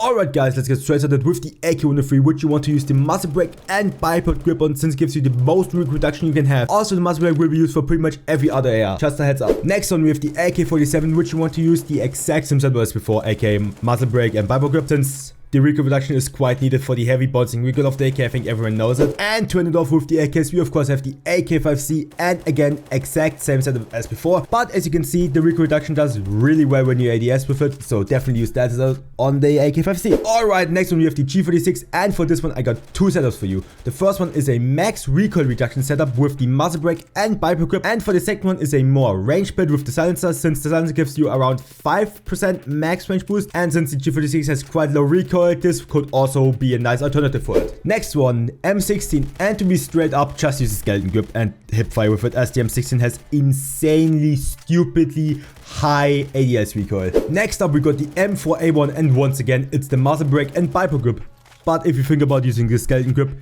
Alright guys, let's get straight started with the AK-103, which you want to use the muzzle brake and BIPOD grip on, since it gives you the most recoil reduction you can have. Also, the muzzle brake will be used for pretty much every other AR, just a heads up. Next one, we have the AK-47, which you want to use the exact same setup as before, aka muzzle brake and BIPOD grip, since the recoil reduction is quite needed for the heavy bouncing recoil of the AK. I think everyone knows it. And to end it off with the AKs, we of course have the AK-5C, and again, exact same setup as before. But as you can see, the recoil reduction does really well when you ADS with it, so definitely use that on the AK-5C. Alright, next one we have the G46, and for this one I got two setups for you. The first one is a max recoil reduction setup with the muzzle brake and BIPOD grip, and for the second one is a more range build with the silencer, since the silencer gives you around 5% max range boost, and since the G46 has quite low recoil, this could also be a nice alternative for it. Next one, M16, and to be straight up, just use the skeleton grip and hip fire with it, as the M16 has insanely, stupidly high ADS recoil. Next up we got the M4A1, and once again it's the muzzle brake and BIPOD grip. But if you think about using the skeleton grip,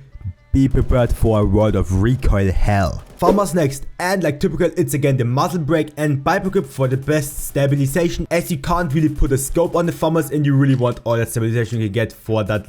be prepared for a world of recoil hell. Farmers next, and like typical, it's again the muzzle brake and BIPOD grip for the best stabilization, as you can't really put a scope on the farmers and you really want all that stabilization you can get for that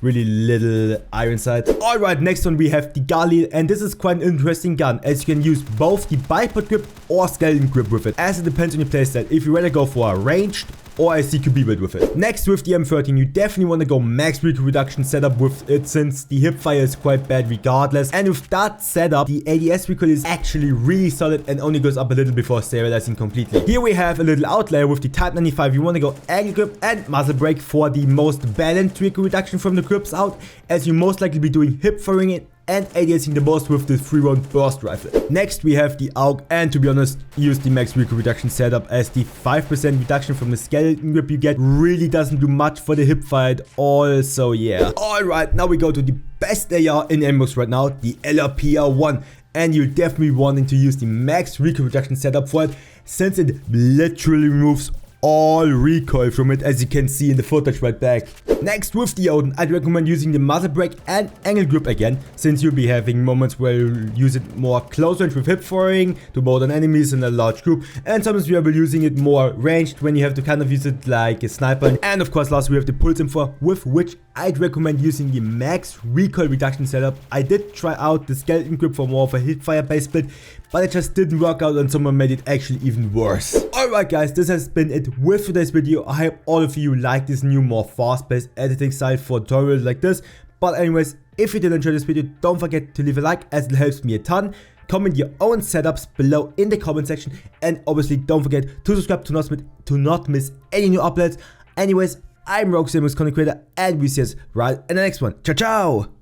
really little iron sight. Alright, next one we have the Galil, and this is quite an interesting gun, as you can use both the BIPOD grip or skeleton grip with it, as it depends on your playstyle, if you rather go for a ranged or a CQB build with it. Next, with the M13, you definitely want to go max recoil reduction setup with it, since the hip fire is quite bad regardless, and with that setup the ADS recoil is actually really solid and only goes up a little before stabilizing completely. Here we have a little outlier with the Type 95. You want to go angle grip and muzzle brake for the most balanced recoil reduction from the grips out, as you most likely be doing hip firing it and ADSing the most with the 3-round burst rifle. Next we have the AUG, and to be honest, use the max recoil reduction setup, as the 5% reduction from the skeleton grip you get really doesn't do much for the hip fire at all, so yeah. Alright, now we go to the best AR in Aimblox right now, the LRPR1, and you're definitely wanting to use the max recoil reduction setup for it, since it literally removes all recoil from it, as you can see in the footage right back. Next, with the Odin, I'd recommend using the muzzle brake and angle grip again, since you'll be having moments where you'll use it more close range with hip firing to board on enemies in a large group, and sometimes you will be using it more ranged when you have to kind of use it like a sniper. And of course, last we have the pulse info, with which I'd recommend using the max recoil reduction setup. I did try out the skeleton grip for more of a hip fire based build, but it just didn't work out and someone made it actually even worse. Alright guys, this has been it with today's video. I hope all of you like this new, more fast-paced editing style for tutorials like this. But anyways, if you did enjoy this video, don't forget to leave a like, as it helps me a ton. Comment your own setups below in the comment section, and obviously don't forget to subscribe to not miss any new uploads. Anyways, I'm raux, content creator, and we see us right in the next one. Ciao ciao!